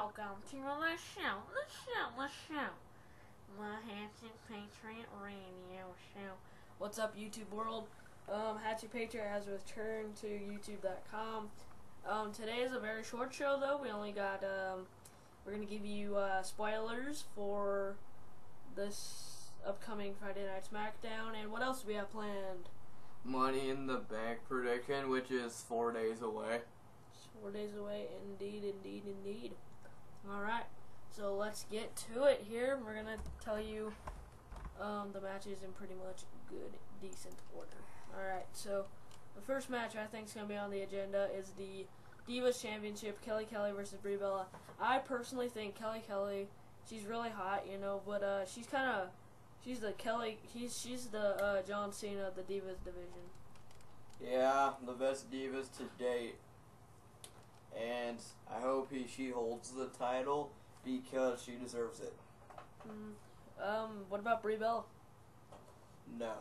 welcome to the show, the Hatchetpatriot radio show. What's up, YouTube world? Hatchetpatriot has returned to YouTube.com. Today is a very short show, though. We only got, we're going to give you spoilers for this upcoming Friday Night Smackdown. And what else do we have planned? Money in the Bank prediction, which is 4 days away. 4 days away, indeed. Alright, so let's get to it here. We're going to tell you the matches in pretty much good, decent order. Alright, so the first match I think is going to be on the agenda is the Divas Championship, Kelly Kelly versus Brie Bella. I personally think Kelly Kelly, she's really hot, you know, but she's the John Cena of the Divas division. Yeah, the best Divas to date. And I hope she holds the title because she deserves it. What about Brie Bella? No.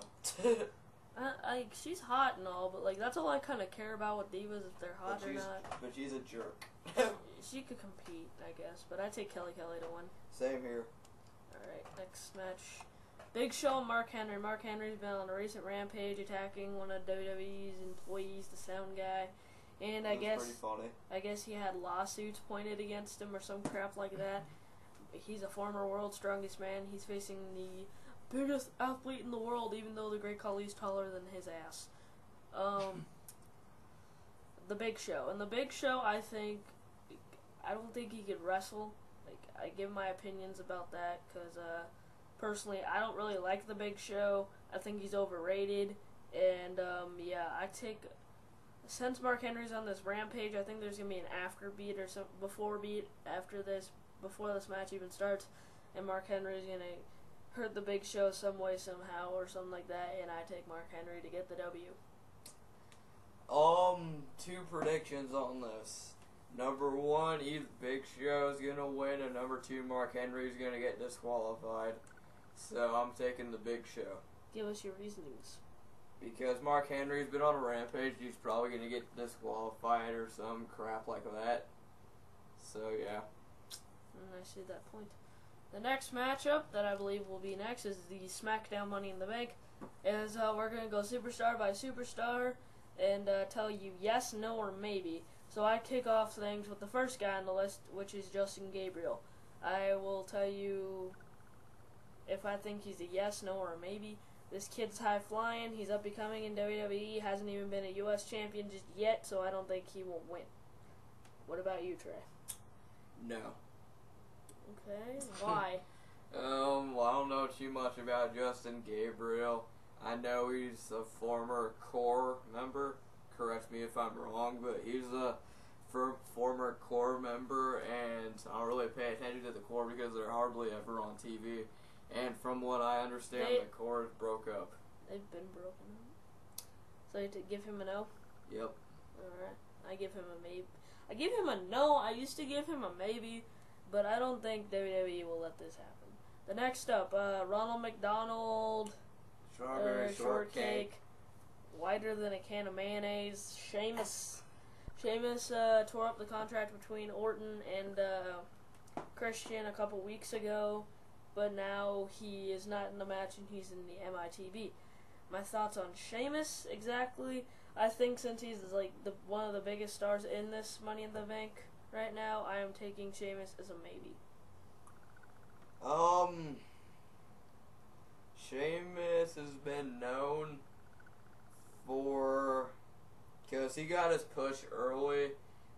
She's hot and all, but like that's all I kind of care about with divas, if they're hot or not. But she's a jerk. She could compete, I guess, but I take Kelly Kelly to win. Same here. Alright, next match. Big Show and Mark Henry. Mark Henry's been on a recent rampage attacking one of WWE's employees, the sound guy. And I guess he had lawsuits pointed against him or some crap like that. He's a former world's strongest man. He's facing the biggest athlete in the world, even though the Great Khali's taller than his ass. The Big Show. And the Big Show, I don't think he could wrestle. Like, I give my opinions about that because, personally, I don't really like the Big Show. I think he's overrated. And, yeah, since Mark Henry's on this rampage, I think there's going to be an after beat or some before beat before this match even starts, and Mark Henry's going to hurt the Big Show some way, somehow, or something like that, and I take Mark Henry to get the W. 2 predictions on this. Number 1, either Big Show's going to win, and number 2, Mark Henry's going to get disqualified. So I'm taking the Big Show. Give us your reasonings. Because Mark Henry's been on a rampage, he's probably going to get disqualified or some crap like that. So, yeah. I see that point. The next matchup that I believe will be next is the Smackdown Money in the Bank. We're going to go superstar by superstar and tell you yes, no, or maybe. So I kick off things with the first guy on the list, which is Justin Gabriel. I will tell you if I think he's a yes, no, or a maybe. This kid's high flying. He's up and coming in WWE. Hasn't even been a U.S. champion just yet, so I don't think he will win. What about you, Trey? No. Okay. Why? Well, I don't know too much about Justin Gabriel. I know he's a former core member. Correct me if I'm wrong, but he's a former core member, and I don't really pay attention to the core because they're hardly ever on TV. And from what I understand, the core broke up. They've been broken up. So to give him a no? Yep. Alright. I give him a maybe. I give him a no. I used to give him a maybe, but I don't think WWE will let this happen. The next up, Ronald McDonald. Strawberry shortcake. Whiter than a can of mayonnaise. Sheamus tore up the contract between Orton and Christian a couple weeks ago. But now he is not in the match and he's in the MITB. My thoughts on Sheamus exactly. I think since he's like one of the biggest stars in this Money in the Bank right now, I am taking Sheamus as a maybe. Sheamus has been known because he got his push early.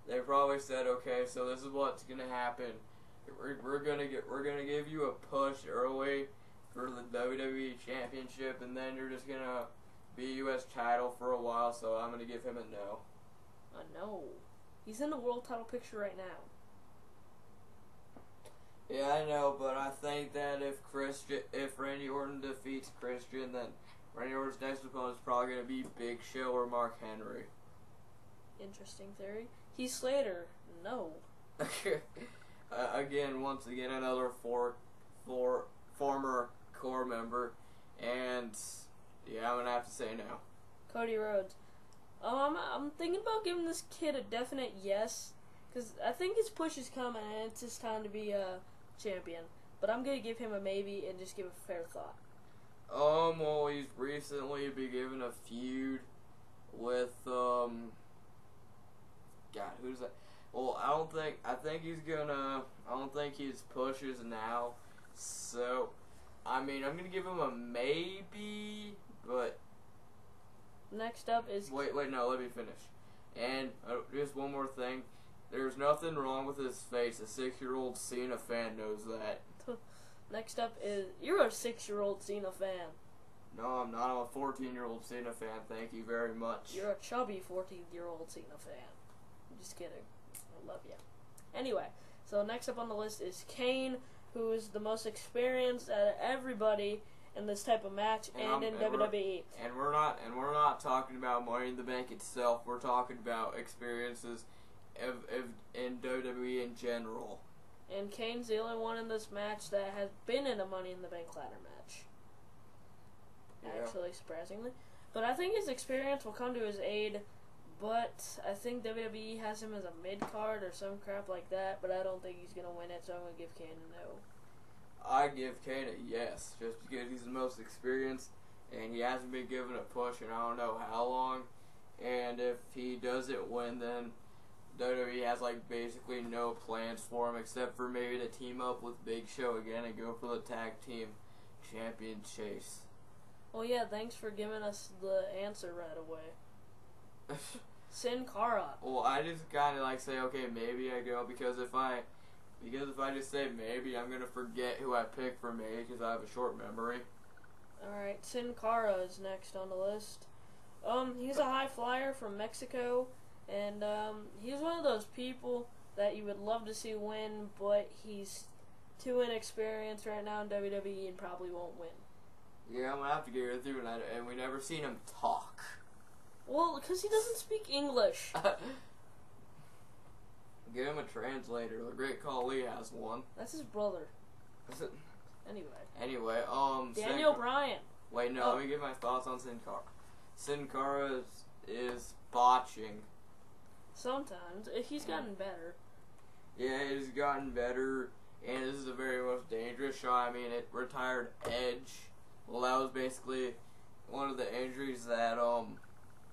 They probably said, okay, so this is what's gonna happen. We're gonna give you a push early for the WWE Championship, and then you're just gonna be U.S. title for a while. So I'm gonna give him a no. A no. He's in the world title picture right now. Yeah, I know, but I think that if Randy Orton defeats Christian, then Randy Orton's next opponent is probably gonna be Big Show or Mark Henry. Interesting theory. Heath Slater, no. Once again, another former core member, and yeah, I'm gonna have to say no. Cody Rhodes. I'm thinking about giving this kid a definite yes, Because I think his push is coming, and it's his time to be a champion. But I'm going to give him a maybe and just give a fair thought. Well, he's recently been given a feud with, God, who's that? Well, I don't think his pushes now. So, I mean, I'm going to give him a maybe, but... Next up is... Wait, no, let me finish. And just one more thing. There's nothing wrong with his face. A 6-year-old Cena fan knows that. Next up is... You're a 6-year-old Cena fan. No, I'm not. I'm a 14-year-old Cena fan. Thank you very much. You're a chubby 14-year-old Cena fan. I'm just kidding. I love you. Anyway, so next up on the list is Kane, who is the most experienced out of everybody in this type of match and in WWE. And we're not talking about Money in the Bank itself. We're talking about experiences in WWE in general. And Kane's the only one in this match that has been in a Money in the Bank ladder match. Yeah. Actually, surprisingly. But I think his experience will come to his aid. But I think WWE has him as a mid-card or some crap like that. But I don't think he's going to win it, so I'm going to give Kane a no. I give Kane a yes, just because he's the most experienced. And he hasn't been given a push in I don't know how long. And if he doesn't win, then WWE has like basically no plans for him except for maybe to team up with Big Show again and go for the tag team champion chase. Well, yeah, thanks for giving us the answer right away. Sin Cara. Well, I just kind of like say, okay, maybe I go because if I just say maybe, I'm gonna forget who I picked for maybe because I have a short memory. All right, Sin Cara is next on the list. He's a high flyer from Mexico. And he's one of those people that you would love to see win, but he's too inexperienced right now in WWE and probably won't win. Yeah, I'm going to have to get with you, and we never seen him talk. Well, because he doesn't speak English. Get him a translator. The Great Khali has one. That's his brother. Is it? Anyway, Daniel Bryan. Wait, no, let me give my thoughts on Sin Cara. Sin Cara is botching. Sometimes. He's gotten better. Yeah, he's gotten better, and this is the very most dangerous show. I mean, it retired Edge. Well, that was basically one of the injuries that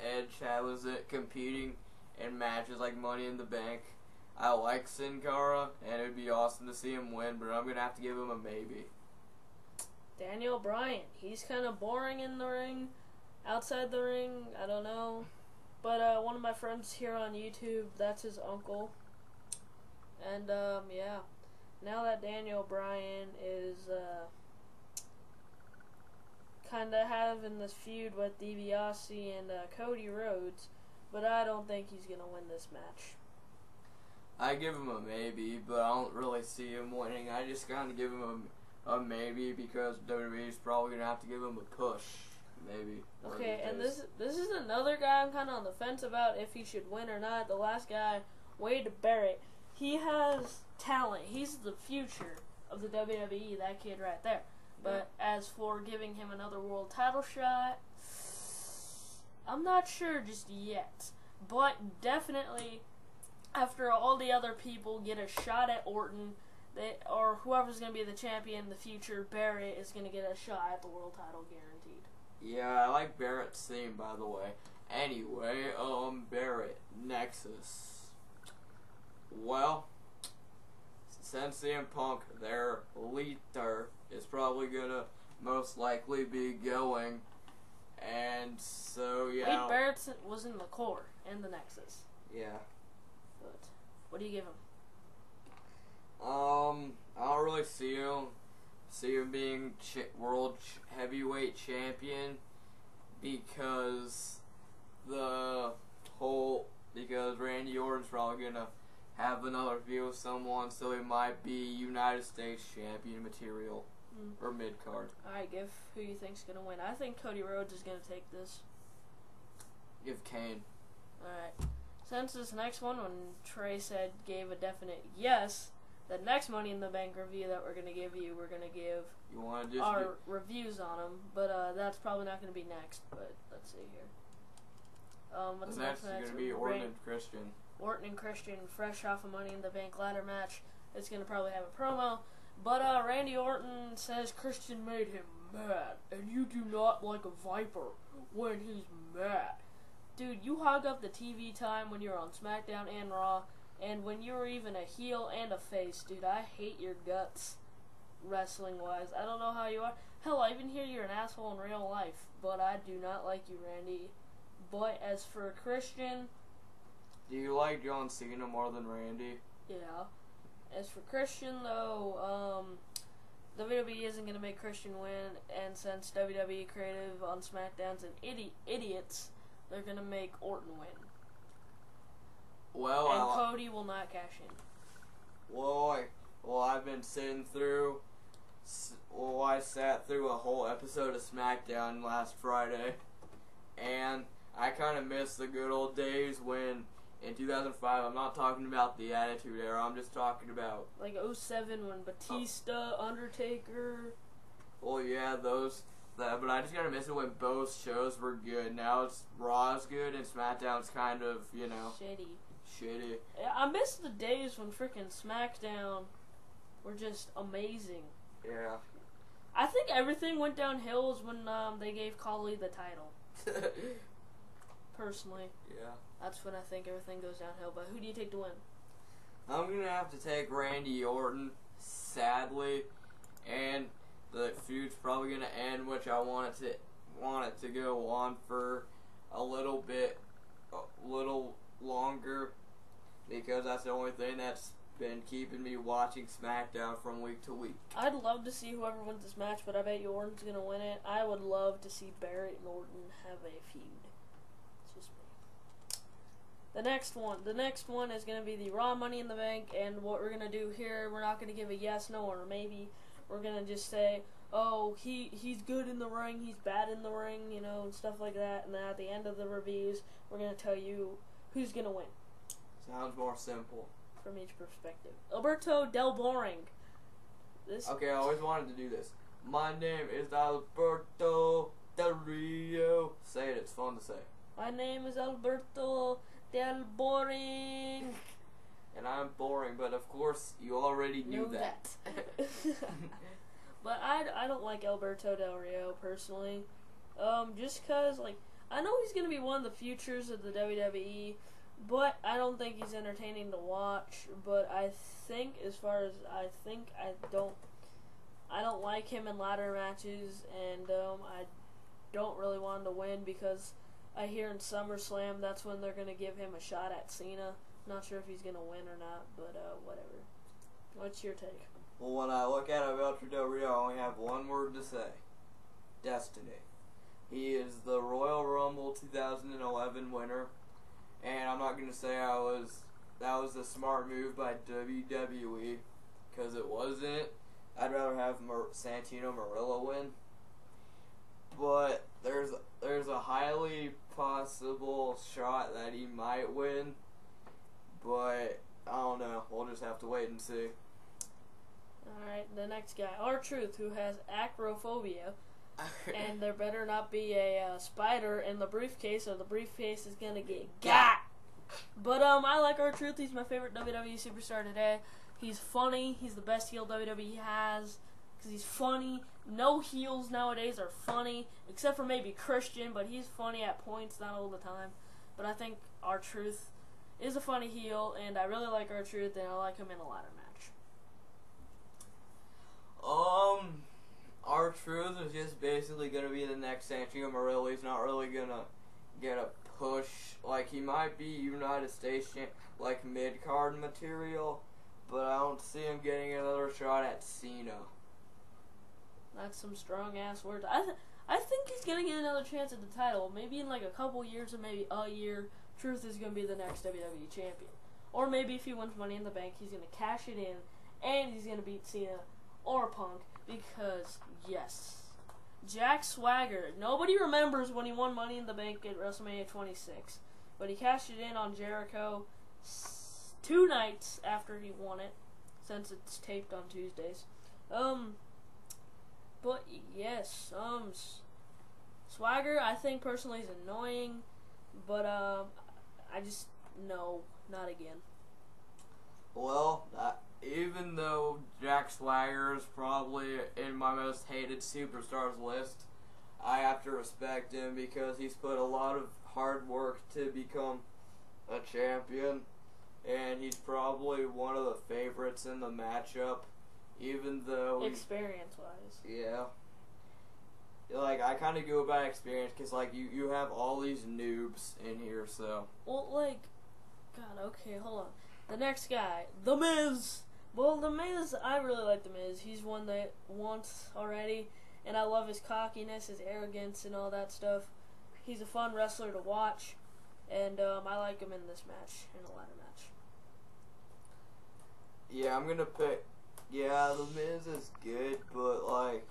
Edge had, was it competing in matches like Money in the Bank. I like Sin Cara, and it would be awesome to see him win, but I'm going to have to give him a maybe. Daniel Bryan. He's kind of boring in the ring. Outside the ring, I don't know. But one of my friends here on YouTube, that's his uncle. And, yeah. Now that Daniel Bryan is kind of having this feud with DiBiase and Cody Rhodes, but I don't think he's going to win this match. I give him a maybe, but I don't really see him winning. I just kind of give him a maybe because WWE is probably going to have to give him a push. Maybe. Okay, and this is another guy I'm kind of on the fence about if he should win or not. The last guy, Wade Barrett, he has talent. He's the future of the WWE, that kid right there. But as for giving him another world title shot, I'm not sure just yet. But definitely, after all the other people get a shot at Orton, or whoever's going to be the champion in the future, Barrett is going to get a shot at the world title guaranteed. Yeah, I like Barrett's theme, by the way. Anyway, Barrett, Nexus. Well, since CM Punk, their leader, is probably gonna most likely be going, and so, yeah. Wade Barrett was in the core and the Nexus. Yeah. But, what do you give him? I don't really see him being world heavyweight champion because Randy Orton's probably gonna have another feud with someone, so he might be United States champion material or mid card. Alright, give who you think's gonna win. I think Cody Rhodes is gonna take this. Give Kane. Alright. Since this next one, when Trey gave a definite yes, the next Money in the Bank review that we're going to give you, we're going to give our reviews on them. But that's probably not going to be next. But let's see here. What's the next is going to be Orton and Christian. Orton and Christian, fresh off a Money in the Bank ladder match. It's going to probably have a promo. But Randy Orton says Christian made him mad, and you do not like a Viper when he's mad. Dude, you hog up the TV time when you're on Smackdown and Raw, and when you're even a heel and a face. Dude, I hate your guts, wrestling-wise. I don't know how you are. Hell, I even hear you're an asshole in real life, but I do not like you, Randy. But as for Christian... Do you like John Cena more than Randy? Yeah. As for Christian, though, WWE isn't going to make Christian win, and since WWE Creative on SmackDown's an idiots, they're going to make Orton win. Well, and Cody will not cash in. Well, I've been sitting through... Well, I sat through a whole episode of SmackDown last Friday, and I kind of miss the good old days when, in 2005, I'm not talking about the Attitude Era, I'm just talking about... Like 07 when Batista, Undertaker... Well, yeah, but I just kind of miss it when both shows were good. Now it's Raw's good and SmackDown's kind of, shitty. I miss the days when freaking SmackDown were just amazing. Yeah. I think everything went downhill is when they gave Khali the title. Personally. Yeah. That's when I think everything goes downhill. But who do you take to win? I'm going to have to take Randy Orton, sadly. And the feud's probably going to end, which I want it to go on for a little longer. Because that's the only thing that's been keeping me watching SmackDown from week to week. I'd love to see whoever wins this match, but I bet you Orton's going to win it. I would love to see Barrett and Orton have a feud. It's just me. The next one is going to be the Raw Money in the Bank, and what we're going to do here, we're not going to give a yes, no, or maybe. We're going to just say, oh, he's good in the ring, he's bad in the ring, and stuff like that. And then at the end of the reviews, we're going to tell you who's going to win. Sounds more simple. From each perspective. Alberto Del Boring. Okay, I always wanted to do this. My name is Alberto Del Rio. Say it, it's fun to say. My name is Alberto Del Boring. And I'm boring, but of course you already knew that. But I don't like Alberto Del Rio personally. Just cause I know he's gonna be one of the futures of the WWE. But I don't think he's entertaining to watch. But I think, I don't like him in ladder matches, and I don't really want him to win because I hear in SummerSlam that's when they're gonna give him a shot at Cena. Not sure if he's gonna win or not, but whatever. What's your take? Well, when I look at Alberto Del Rio, I only have one word to say: Destiny. He is the Royal Rumble 2011 winner. And I'm not going to say that was a smart move by WWE, because it wasn't. I'd rather have Santino Marella win. But there's a highly possible shot that he might win. But I don't know. We'll just have to wait and see. Alright, the next guy, R-Truth, who has acrophobia. And there better not be a spider in the briefcase, or the briefcase is gonna get got. But I like R-Truth. He's my favorite WWE superstar today. He's funny. He's the best heel WWE has because he's funny. No heels nowadays are funny, except for maybe Christian, but he's funny at points, not all the time. But I think R-Truth is a funny heel, and I really like R-Truth, and I like him in a ladder match. R-Truth is just basically going to be the next Santino Marella. He's not really going to get a push. He might be United States mid-card material, but I don't see him getting another shot at Cena. That's some strong-ass words. I think he's going to get another chance at the title. Maybe in a couple years or maybe a year, Truth is going to be the next WWE champion. Or maybe if he wins Money in the Bank, he's going to cash it in, and he's going to beat Cena or Punk. Because, yes, Jack Swagger. Nobody remembers when he won Money in the Bank at WrestleMania 26. But he cashed it in on Jericho 2 nights after he won it, since it's taped on Tuesdays. But, yes, Swagger, I think, personally, is annoying. But, I just, no. Not again. Well, even though Jack Swagger is probably in my most hated superstars list, I have to respect him because he's put a lot of hard work to become a champion, and he's probably one of the favorites in the matchup, even though experience-wise. Yeah. Like, I kind of go by experience because, like, you have all these noobs in here, so. Well, like, God, okay, hold on. The next guy, The Miz. Well, The Miz, I really like The Miz. He's won that once already, and I love his cockiness, his arrogance, and all that stuff. He's a fun wrestler to watch, and I like him in this match, in a ladder match. Yeah, I'm gonna pick. Yeah, The Miz is good, but like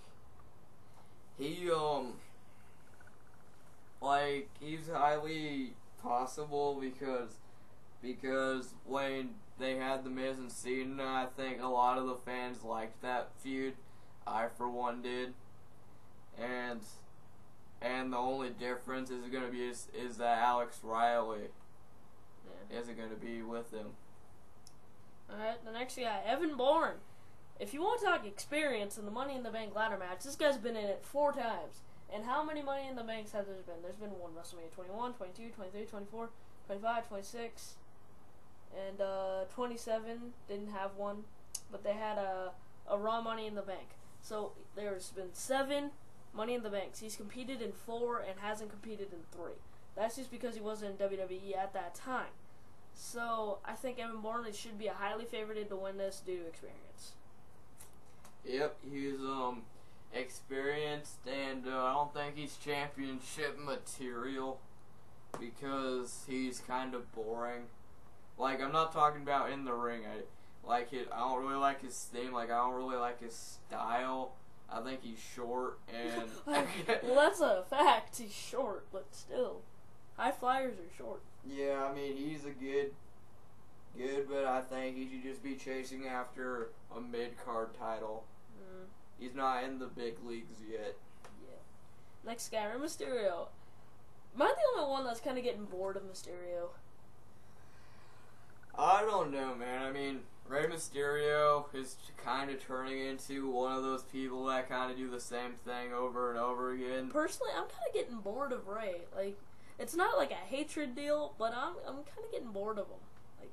he's highly possible because when they had The Miz and Cena, I think a lot of the fans liked that feud. I for one did, and the only difference is gonna be is that Alex Riley isn't gonna be with him. Alright, the next guy, Evan Bourne. If you want to talk experience in the Money in the Bank ladder match, this guy's been in it 4 times. And how many Money in the Banks have there been? There's been one WrestleMania 21, 22, 23, 24, 25, 26, and 27 didn't have one, but they had a Raw Money in the Bank. So there's been 7 Money in the Banks. He's competed in 4 and hasn't competed in 3. That's just because he wasn't in WWE at that time. So I think Evan Bourne should be a highly favorited to win this due to experience. Yep, he's experienced, and I don't think he's championship material because he's kind of boring. Like, I'm not talking about in the ring. I don't really like his theme. Like, I don't really like his style. I think he's short and. Well, that's a fact. He's short, but still, high flyers are short. Yeah, I mean, he's a good, but I think he should just be chasing after a mid-card title. He's not in the big leagues yet. Yeah. Next guy, Rey Mysterio. Am I the only one that's kind of getting bored of Mysterio? I don't know, man. I mean, Rey Mysterio is kind of turning into one of those people that kind of do the same thing over and over again. Personally, I'm kind of getting bored of Rey. Like, it's not like a hatred deal, but I'm kind of getting bored of him. Like,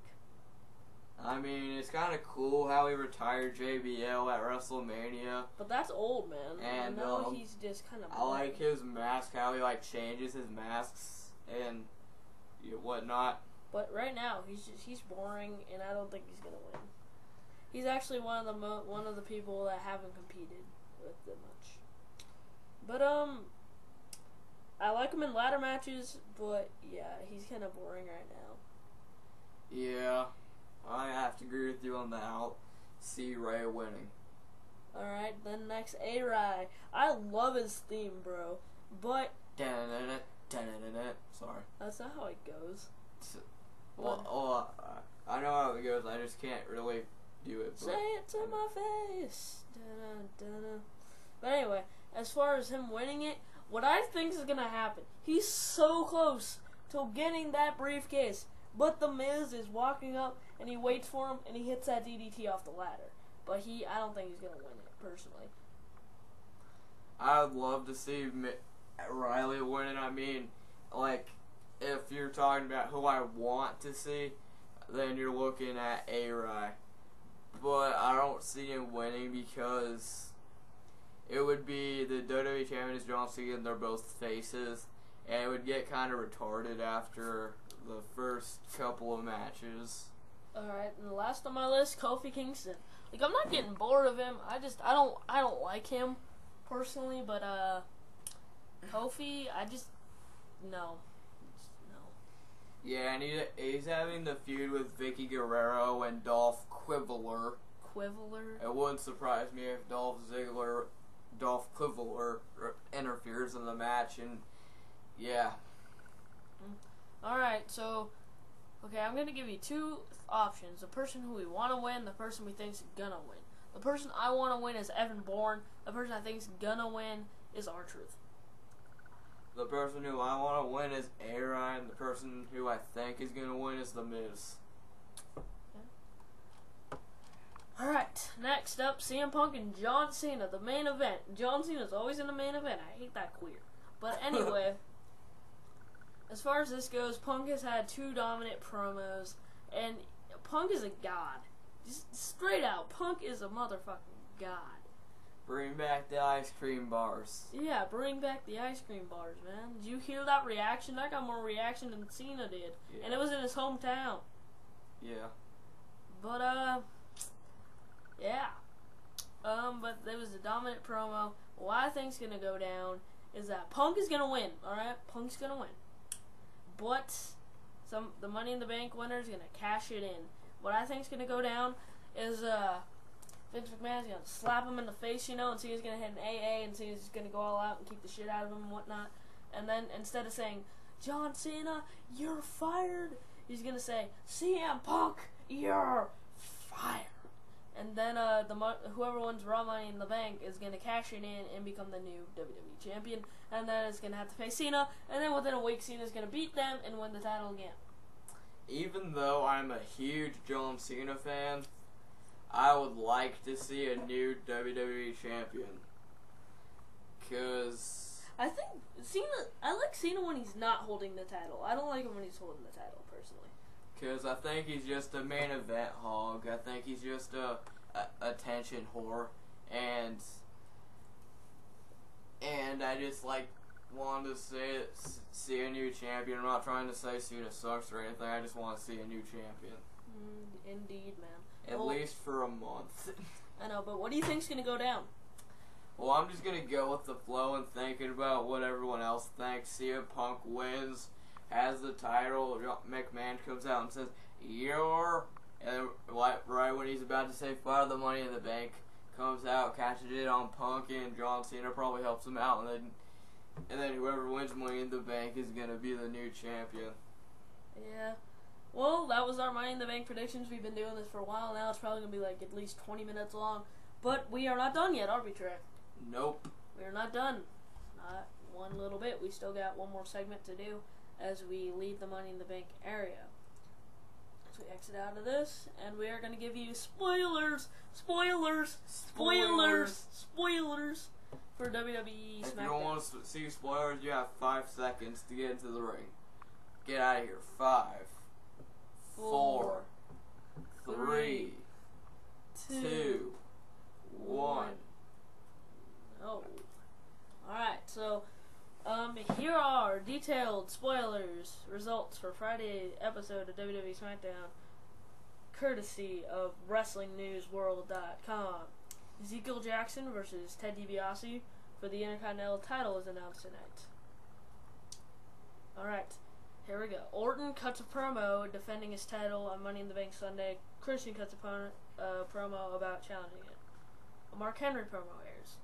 I mean, it's kind of cool how he retired JBL at WrestleMania. But that's old, man. And now he's just kind of. I like his mask, how he changes his masks and whatnot. But right now he's boring, and I don't think he's gonna win. He's actually one of the people that haven't competed with it much. But I like him in ladder matches, but yeah, he's kind of boring right now. Yeah, I have to agree with you on that. I'll see Ray winning. Alright, then next, A-Rai. I love his theme, bro, but... Sorry. That's not how it goes. Well, I know how it goes, I just can't really do it. Say it to my face. But anyway, as far as him winning it, what I think is going to happen, he's so close to getting that briefcase, but The Miz is walking up, and he waits for him, and he hits that DDT off the ladder. But I don't think he's going to win it, personally. I would love to see Riley win it. I mean, if you're talking about who I want to see, then you're looking at A-Rai. But I don't see him winning because it would be the WWE champion is John Cena, and they're both faces, and it would get kind of retarded after the first couple of matches. Alright, and the last on my list, Kofi Kingston. Like, I'm not getting bored of him. I don't like him personally, but Kofi, no. Yeah, and he's having the feud with Vicky Guerrero and Dolph Ziggler. It wouldn't surprise me if Dolph Ziggler interferes in the match, and yeah. Alright, so, okay, I'm going to give you 2 options. The person who we want to win, the person we think is going to win. The person I want to win is Evan Bourne. The person I think is going to win is R-Truth. The person who I want to win is A-Rai, and the person who I think is going to win is The Miz. Alright, next up, CM Punk and John Cena, the main event. John Cena's always in the main event. I hate that queer. But anyway, as far as this goes, Punk has had 2 dominant promos, and Punk is a god. Just straight out, Punk is a motherfucking god. Bring back the ice cream bars. Yeah, bring back the ice cream bars, man. Did you hear that reaction? That got more reaction than Cena did. Yeah. And it was in his hometown. Yeah. But, yeah. But there was a dominant promo. What I think's gonna go down is that Punk is gonna win, alright? Punk's gonna win. But the Money in the Bank winner is gonna cash it in. What I think's gonna go down is, Vince McMahon's gonna slap him in the face, you know, and Cena's gonna hit an AA, and Cena's just gonna go all out and kick the shit out of him and whatnot. And then instead of saying, John Cena, you're fired, he's gonna say, CM Punk, you're fired. And then whoever wins Raw Money in the Bank is gonna cash it in and become the new WWE champion. And then it's gonna have to face Cena, and then within a week, Cena's gonna beat them and win the title again. Even though I'm a huge John Cena fan, I would like to see a new WWE champion. Cause I think I like Cena when he's not holding the title. I don't like him when he's holding the title, personally. Cause I think he's just a main event hog. I think he's just a attention whore, and I just want to see a new champion. I'm not trying to say Cena sucks or anything. I just want to see a new champion. Indeed, man. At least for a month. I know, but what do you think's gonna go down? Well, I'm just gonna go with the flow and thinking about what everyone else thinks. CM Punk wins, has the title. McMahon comes out and says, "You're," and right when he's about to say "Fire the Money in the Bank," comes out, catches it on Punk, and John Cena probably helps him out, and then whoever wins Money in the Bank is gonna be the new champion. Yeah. Well, that was our Money in the Bank predictions. We've been doing this for a while now. It's probably going to be at least 20 minutes long. But we are not done yet, are we, Trey? Nope. We are not done. Not one little bit. We still got one more segment to do as we leave the Money in the Bank area. So we exit out of this, and we are going to give you spoilers for WWE SmackDown. If you don't want to see spoilers, you have 5 seconds to get into the ring. Get out of here. 5, 4, 3, 2, 1. Oh. Alright, so here are detailed spoilers results for Friday episode of WWE SmackDown, courtesy of WrestlingNewsWorld.com. Ezekiel Jackson versus Ted DiBiase for the Intercontinental title is announced tonight. Alright. Here we go. Orton cuts a promo defending his title on Money in the Bank Sunday. Christian cuts a promo about challenging it. A Mark Henry promo airs.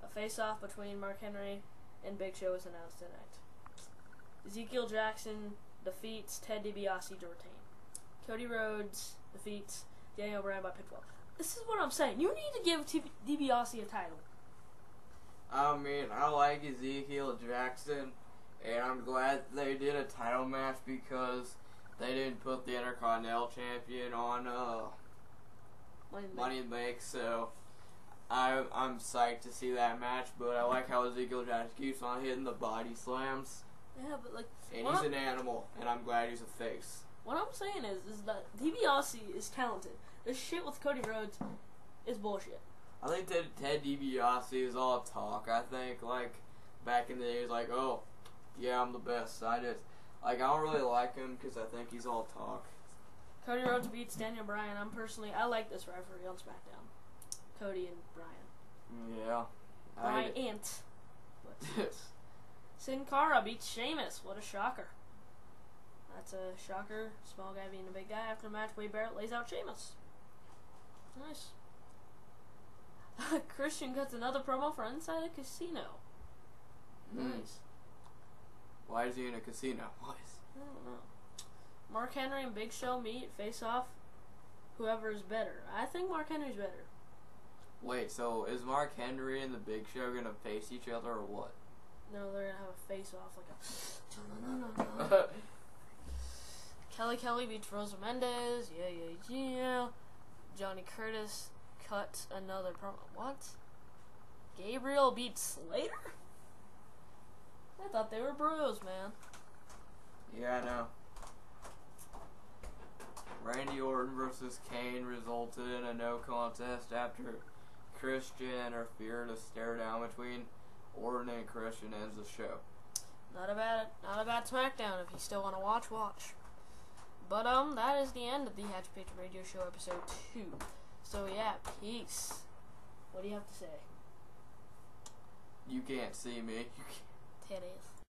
A face-off between Mark Henry and Big Show is announced tonight. Ezekiel Jackson defeats Ted DiBiase to retain. Cody Rhodes defeats Daniel Bryan by pinfall. This is what I'm saying. You need to give DiBiase a title. I mean, I like Ezekiel Jackson. And I'm glad they did a title match because they didn't put the Intercontinental Champion on Money in the Bank. So I'm psyched to see that match. But I like how Ezekiel Jackson keeps on hitting the body slams. Yeah, but and he's an animal, and I'm glad he's a face. What I'm saying is that DiBiase is talented. This shit with Cody Rhodes is bullshit. I think Ted DiBiase is all talk. I think back in the days, oh. Yeah, I'm the best. I don't really like him because I think he's all talk. Cody Rhodes beats Daniel Bryan. I like this rivalry on SmackDown. Cody and Bryan. Yeah. Bryant. Sin Cara beats Sheamus. What a shocker. That's a shocker. Small guy being a big guy. After the match, Wade Barrett lays out Sheamus. Nice. Christian cuts another promo for Inside a Casino. Nice. Why is he in a casino? I don't know. Mark Henry and Big Show meet, face off. Whoever is better. I think Mark Henry's better. Wait, so is Mark Henry and the Big Show gonna face each other or what? No, they're gonna have a face off Kelly beats Rosa Mendez. Yeah. Johnny Curtis cut another promo. What? Gabriel beat Slater? I thought they were bros, man. Yeah, I know. Randy Orton versus Kane resulted in a no contest after Christian interfered. A stare down between Orton and Christian ends the show. Not a bad Smackdown. If you still want to watch, watch. But that is the end of the Hatchetpatriot Radio Show episode 2. So yeah, peace. What do you have to say? You can't see me. Titties.